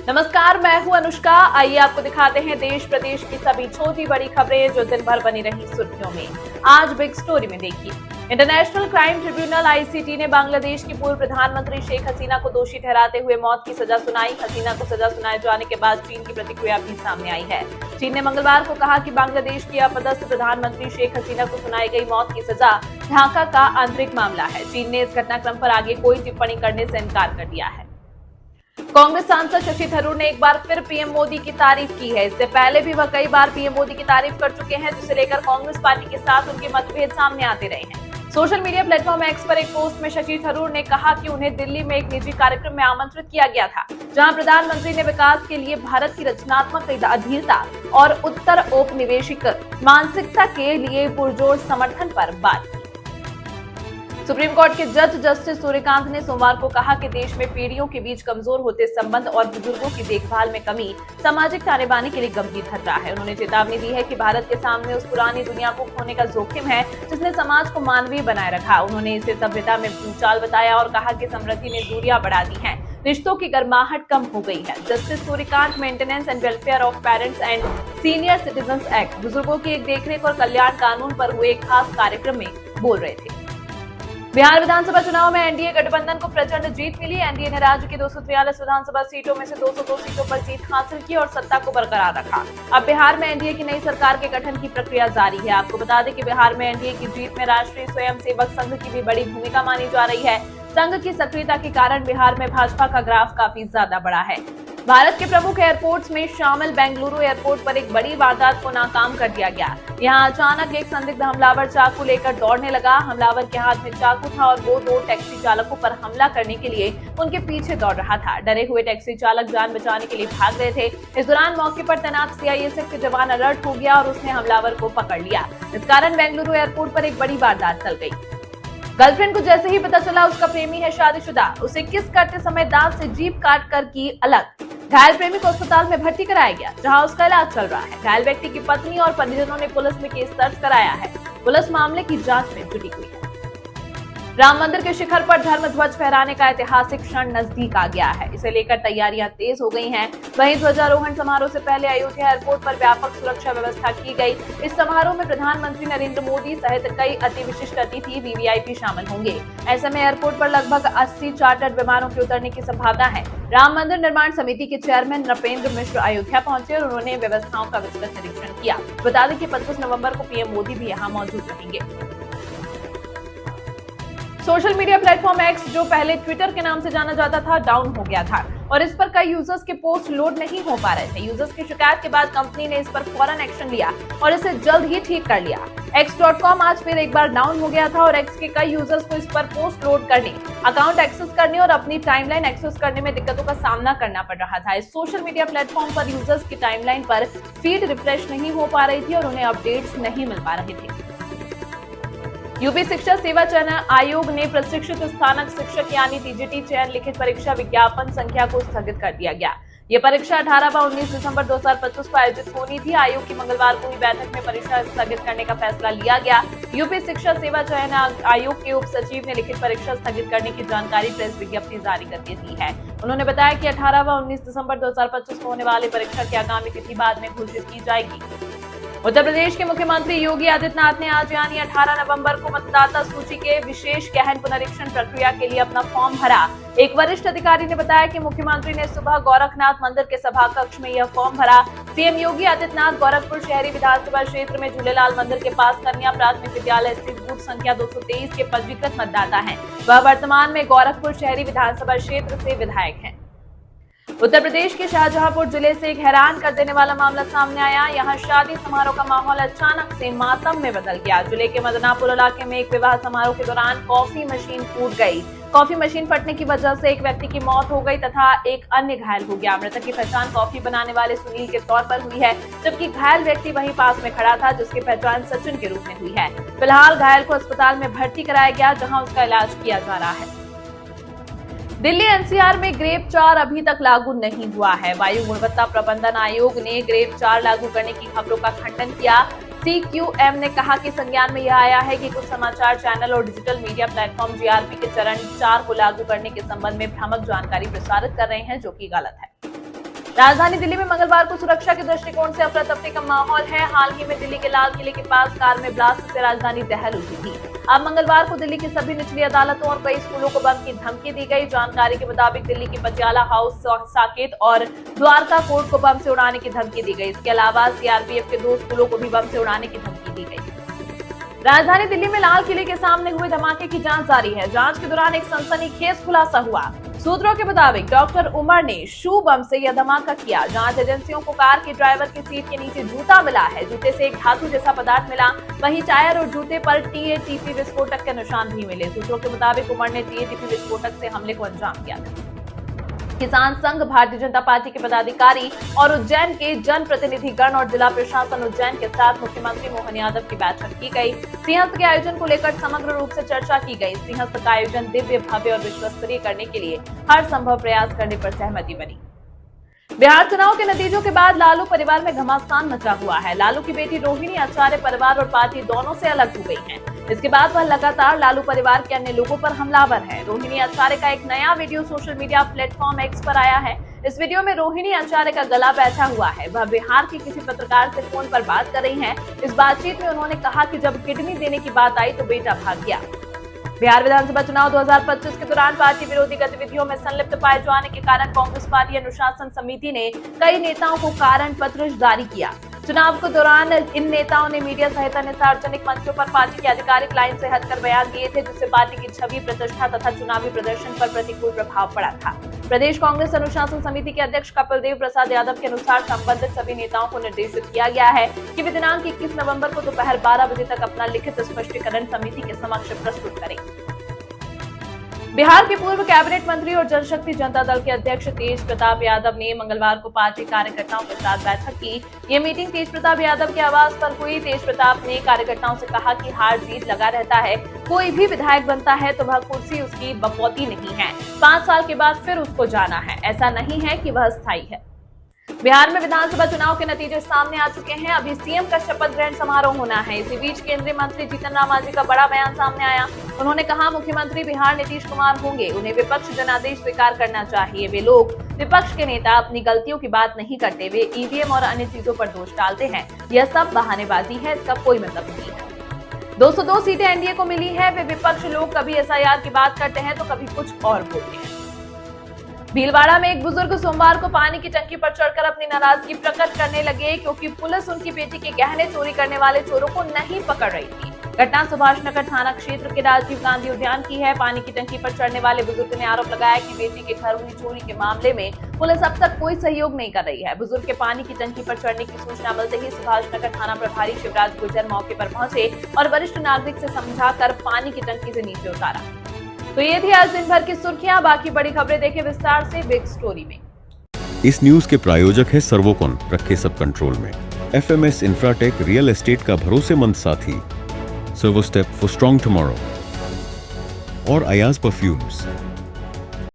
नमस्कार, मैं हूं अनुष्का। आइए आपको दिखाते हैं देश प्रदेश की सभी छोटी बड़ी खबरें जो दिन भर बनी रही सुर्खियों में। आज बिग स्टोरी में देखिए, इंटरनेशनल क्राइम ट्रिब्यूनल आईसीटी ने बांग्लादेश की पूर्व प्रधानमंत्री शेख हसीना को दोषी ठहराते हुए मौत की सजा सुनाई। हसीना को सजा सुनाए जाने के बाद चीन की प्रतिक्रिया भी सामने आई है। चीन ने मंगलवार को कहा कि बांग्लादेश की अपदस्थ प्रधानमंत्री शेख हसीना को सुनाई गई मौत की सजा ढाका का आंतरिक मामला है। चीन ने इस घटनाक्रम पर आगे कोई टिप्पणी करने से इनकार कर दिया है। कांग्रेस सांसद शशि थरूर ने एक बार फिर पीएम मोदी की तारीफ की है। इससे पहले भी वह कई बार पीएम मोदी की तारीफ कर चुके हैं, जिसे लेकर कांग्रेस पार्टी के साथ उनके मतभेद सामने आते रहे हैं। सोशल मीडिया प्लेटफॉर्म एक्स पर एक पोस्ट में शशि थरूर ने कहा कि उन्हें दिल्ली में एक निजी कार्यक्रम में आमंत्रित किया गया था, जहां प्रधानमंत्री ने विकास के लिए भारत की रचनात्मक अधीरता और उत्तर औपनिवेशिक मानसिकता के लिए पुरजोर समर्थन पर बात की। सुप्रीम कोर्ट के जज जस्टिस सूर्यकांत ने सोमवार को कहा कि देश में पीढ़ियों के बीच कमजोर होते संबंध और बुजुर्गों की देखभाल में कमी सामाजिक ताने-बाने के लिए गंभीर खतरा है। उन्होंने चेतावनी दी है कि भारत के सामने उस पुरानी दुनिया को खोने का जोखिम है जिसने समाज को मानवीय बनाए रखा। उन्होंने इसे सभ्यता में भूचाल बताया और कहा कि समृद्धि ने दूरियां बढ़ा दी हैं, रिश्तों की गर्माहट कम हो गई है। Justice Suryakant maintenance and welfare of parents and senior citizens act, बुजुर्गों की एक देखरेख और कल्याण कानून पर हुए एक खास कार्यक्रम में बोल रहे थे। बिहार विधानसभा चुनाव में एनडीए गठबंधन को प्रचंड जीत मिली। एनडीए ने राज्य की 243 विधानसभा सीटों में से 202 सीटों पर जीत हासिल की और सत्ता को बरकरार रखा। अब बिहार में एनडीए की नई सरकार के गठन की प्रक्रिया जारी है। आपको बता दें कि बिहार में एनडीए की जीत में राष्ट्रीय स्वयंसेवक संघ की भी बड़ी भूमिका मानी जा रही है। संघ की सक्रियता के कारण बिहार में भाजपा का ग्राफ काफी ज्यादा बढ़ा है। भारत के प्रमुख एयरपोर्ट्स में शामिल बेंगलुरु एयरपोर्ट पर एक बड़ी वारदात को नाकाम कर दिया गया। यहां अचानक एक संदिग्ध हमलावर चाकू लेकर दौड़ने लगा। हमलावर के हाथ में चाकू था और वो दो टैक्सी चालकों पर हमला करने के लिए उनके पीछे दौड़ रहा था। डरे हुए टैक्सी चालक जान बचाने के लिए भाग रहे थे। इस दौरान मौके पर तैनात सीआईएसएफ के जवान अलर्ट हो गया और उसने हमलावर को पकड़ लिया। इस कारण बेंगलुरु एयरपोर्ट पर एक बड़ी वारदात टल गई। गर्लफ्रेंड को जैसे ही पता चला उसका प्रेमी है शादीशुदा, उसे किस करते समय दांत से जीभ काट कर की अलग। घायल प्रेमी को अस्पताल में भर्ती कराया गया, जहां उसका इलाज चल रहा है। घायल व्यक्ति की पत्नी और परिजनों ने पुलिस में केस दर्ज कराया है। पुलिस मामले की जांच में जुटी हुई है। राम मंदिर के शिखर पर धर्म ध्वज फहराने का ऐतिहासिक क्षण नजदीक आ गया है। इसे लेकर तैयारियां तेज हो गई हैं। वहीं ध्वजारोहण समारोह से पहले अयोध्या एयरपोर्ट पर व्यापक सुरक्षा व्यवस्था की गई। इस समारोह में प्रधानमंत्री नरेंद्र मोदी सहित कई अति विशिष्ट अतिथि वीवीआईपी शामिल होंगे। ऐसे में एयरपोर्ट पर लगभग 80 चार्टर्ड विमानों के उतरने की संभावना है। राम मंदिर निर्माण समिति के चेयरमैन नृपेंद्र मिश्र अयोध्या पहुंचे और उन्होंने व्यवस्थाओं का विस्तृत निरीक्षण किया। बता दें कि 25 नवंबर को पीएम मोदी भी यहां मौजूद रहेंगे। सोशल मीडिया प्लेटफॉर्म एक्स, जो पहले ट्विटर के नाम से जाना जाता था, डाउन हो गया था और इस पर कई यूजर्स के पोस्ट लोड नहीं हो पा रहे थे। यूजर्स की शिकायत के बाद कंपनी ने इस पर फौरन एक्शन लिया और इसे जल्द ही ठीक कर लिया। X.com आज फिर एक बार डाउन हो गया था और एक्स के कई यूजर्स को इस पर पोस्ट लोड करने, अकाउंट एक्सेस करने और अपनी टाइमलाइन एक्सेस करने में दिक्कतों का सामना करना पड़ रहा था। इस सोशल मीडिया प्लेटफॉर्म पर यूजर्स की टाइमलाइन पर फीड रिफ्रेश नहीं हो पा रही थी और उन्हें अपडेट्स नहीं मिल पा रहे थे। यूपी शिक्षा सेवा चयन आयोग ने प्रशिक्षित स्थानक शिक्षक यानी टीजीटी चयन लिखित परीक्षा विज्ञापन संख्या को स्थगित कर दिया गया। ये परीक्षा 18 व 19 दिसंबर 2025 को आयोजित होनी थी। आयोग की मंगलवार को हुई बैठक में परीक्षा स्थगित करने का फैसला लिया गया। यूपी शिक्षा सेवा चयन आयोग के उप सचिव ने लिखित परीक्षा स्थगित करने की जानकारी प्रेस विज्ञप्ति जारी करके दी है। उन्होंने बताया कि 18 व 19 दिसंबर 2025 को होने वाली परीक्षा की आगामी तिथि बाद में घोषित की जाएगी। उत्तर प्रदेश के मुख्यमंत्री योगी आदित्यनाथ ने आज यानी 18 नवंबर को मतदाता सूची के विशेष गहन पुनरीक्षण प्रक्रिया के लिए अपना फॉर्म भरा। एक वरिष्ठ अधिकारी ने बताया कि मुख्यमंत्री ने सुबह गोरखनाथ मंदिर के सभा कक्ष में यह फॉर्म भरा। सीएम योगी आदित्यनाथ गोरखपुर शहरी विधानसभा क्षेत्र में झूलेलाल मंदिर के पास कन्या प्राथमिक विद्यालय स्थित बूथ संख्या 223 के पंजीकृत मतदाता हैं। वह वर्तमान में गोरखपुर शहरी विधानसभा क्षेत्र से विधायक हैं। उत्तर प्रदेश के शाहजहांपुर जिले से एक हैरान कर देने वाला मामला सामने आया। यहाँ शादी समारोह का माहौल अचानक से मातम में बदल गया। जिले के मदनापुर इलाके में एक विवाह समारोह के दौरान कॉफी मशीन फूट गई। कॉफी मशीन फटने की वजह से एक व्यक्ति की मौत हो गई तथा एक अन्य घायल हो गया। मृतक की पहचान कॉफी बनाने वाले सुनील के तौर पर हुई है, जबकि घायल व्यक्ति वहीं पास में खड़ा था, जिसकी पहचान सचिन के रूप में हुई है। फिलहाल घायल को अस्पताल में भर्ती कराया गया, जहाँ उसका इलाज किया जा रहा है। दिल्ली एनसीआर में ग्रेप 4 अभी तक लागू नहीं हुआ है। वायु गुणवत्ता प्रबंधन आयोग ने ग्रेप 4 लागू करने की खबरों का खंडन किया। सीक्यूएम ने कहा कि संज्ञान में यह आया है कि कुछ समाचार चैनल और डिजिटल मीडिया प्लेटफॉर्म जीआरपी के चरण 4 को लागू करने के संबंध में भ्रामक जानकारी प्रसारित कर रहे हैं, जो कि गलत है। राजधानी दिल्ली में मंगलवार को सुरक्षा के दृष्टिकोण से अफरा तफरी का माहौल है। हाल ही में दिल्ली के लाल किले के पास कार में ब्लास्ट से राजधानी दहल उठी थी। अब मंगलवार को दिल्ली की सभी निचली अदालतों और कई स्कूलों को बम की धमकी दी गई। जानकारी के मुताबिक दिल्ली की पटियाला हाउस, साकेत और द्वारका कोर्ट को बम से उड़ाने की धमकी दी गई। इसके अलावा सीआरपीएफ के 2 स्कूलों को भी बम से उड़ाने की धमकी दी गई। राजधानी दिल्ली में लाल किले के सामने हुए धमाके की जांच जारी है। जांच के दौरान एक सनसनीखेज खुलासा हुआ। सूत्रों के मुताबिक डॉक्टर उमर ने शू बम से यह धमाका किया। जांच एजेंसियों को कार के ड्राइवर की सीट के नीचे जूता मिला है। जूते से एक धातु जैसा पदार्थ मिला। वहीं टायर और जूते पर टीएटीपी विस्फोटक के निशान भी मिले। सूत्रों के मुताबिक उमर ने टीएटीपी विस्फोटक से हमले को अंजाम दिया था। किसान संघ, भारतीय जनता पार्टी के पदाधिकारी और उज्जैन के जनप्रतिनिधिगण और जिला प्रशासन उज्जैन के साथ मुख्यमंत्री मोहन यादव की बैठक की गई। सिंहस्थ के आयोजन को लेकर समग्र रूप से चर्चा की गई। सिंहस्थ का आयोजन दिव्य, भव्य और विश्वस्तरीय करने के लिए हर संभव प्रयास करने पर सहमति बनी। बिहार चुनाव के नतीजों के बाद लालू परिवार में घमासान मचा हुआ है। लालू की बेटी रोहिणी आचार्य परिवार और पार्टी दोनों से अलग हो गई हैं। इसके बाद वह लगातार लालू परिवार के अन्य लोगों पर हमलावर है। रोहिणी आचार्य का एक नया video social media platform x पर आया है। इस वीडियो में रोहिणी आचार्य का गला बैठा हुआ है। वह बिहार के किसी पत्रकार से फोन पर बात कर रही हैं। इस बातचीत में उन्होंने कहा कि जब किडनी देने की बात आई तो बेटा भाग गया। बिहार विधानसभा चुनाव 2025 के दौरान पार्टी विरोधी गतिविधियों में संलिप्त पाए जाने के कारण कांग्रेस पार्टी अनुशासन समिति ने कई नेताओं को कारण पत्र जारी किया। चुनाव के दौरान इन नेताओं ने मीडिया सहित अन्य सार्वजनिक मंचों पर पार्टी की आधिकारिक लाइन से हटकर बयान दिए थे, जिससे पार्टी की छवि, प्रतिष्ठा तथा चुनावी प्रदर्शन पर प्रतिकूल प्रभाव पड़ा था। प्रदेश कांग्रेस अनुशासन समिति के अध्यक्ष कपिल देव प्रसाद यादव के अनुसार संबंधित सभी नेताओं को निर्देशित किया गया है कि वे दिनांक 21 नवंबर को दोपहर 12 बजे तक अपना लिखित स्पष्टीकरण समिति के समक्ष प्रस्तुत करें। बिहार के पूर्व कैबिनेट मंत्री और जनशक्ति जनता दल के अध्यक्ष तेज प्रताप यादव ने मंगलवार को पार्टी कार्यकर्ताओं के साथ बैठक की। ये मीटिंग तेज प्रताप यादव के आवास पर हुई। तेज प्रताप ने कार्यकर्ताओं से कहा कि हार जीत लगा रहता है। कोई भी विधायक बनता है तो वह कुर्सी उसकी बपौती नहीं है। 5 साल के बाद फिर उसको जाना है। ऐसा नहीं है कि वह स्थायी है। बिहार में विधानसभा चुनाव के नतीजे सामने आ चुके हैं। अभी सीएम का शपथ ग्रहण समारोह होना है। इसी बीच केंद्रीय मंत्री जीतन राम मांझी का बड़ा बयान सामने आया। उन्होंने कहा, मुख्यमंत्री बिहार नीतीश कुमार होंगे। उन्हें विपक्ष जनादेश स्वीकार करना चाहिए। वे लोग, विपक्ष के नेता, अपनी गलतियों की बात नहीं करते। वे ईवीएम और अन्य चीजों पर दोष डालते हैं। यह सब बहानेबाजी है। इसका कोई मतलब नहीं है। 202 सीटें एनडीए को मिली है। वे विपक्ष लोग कभी एसआईआर की बात करते हैं तो कभी कुछ और बोलते हैं। भीलवाड़ा में एक बुजुर्ग सोमवार को पानी की टंकी पर चढ़कर अपनी नाराजगी प्रकट करने लगे क्योंकि पुलिस उनकी बेटी के गहने चोरी करने वाले चोरों को नहीं पकड़ रही थी। घटना सुभाष नगर थाना क्षेत्र के राजीव गांधी उद्यान की है। पानी की टंकी पर चढ़ने वाले बुजुर्ग ने आरोप लगाया कि बेटी के घर हुई चोरी के मामले में पुलिस अब तक कोई सहयोग नहीं कर रही है। बुजुर्ग के पानी की टंकी पर चढ़ने की सूचना मिलते ही सुभाष नगर थाना प्रभारी शिवराज गुर्जर मौके पर पहुंचे और वरिष्ठ नागरिक से समझाकर पानी की टंकी से नीचे उतारा। तो ये थी आज दिन भर की सुर्खियां। बाकी बड़ी खबरें देखें विस्तार से बिग स्टोरी में। इस न्यूज के प्रायोजक है सर्वोकॉन, रखे सब कंट्रोल में। FMS इंफ्राटेक, रियल एस्टेट का भरोसेमंद साथी। Servo step for strong tomorrow और अयाज परफ्यूम्स।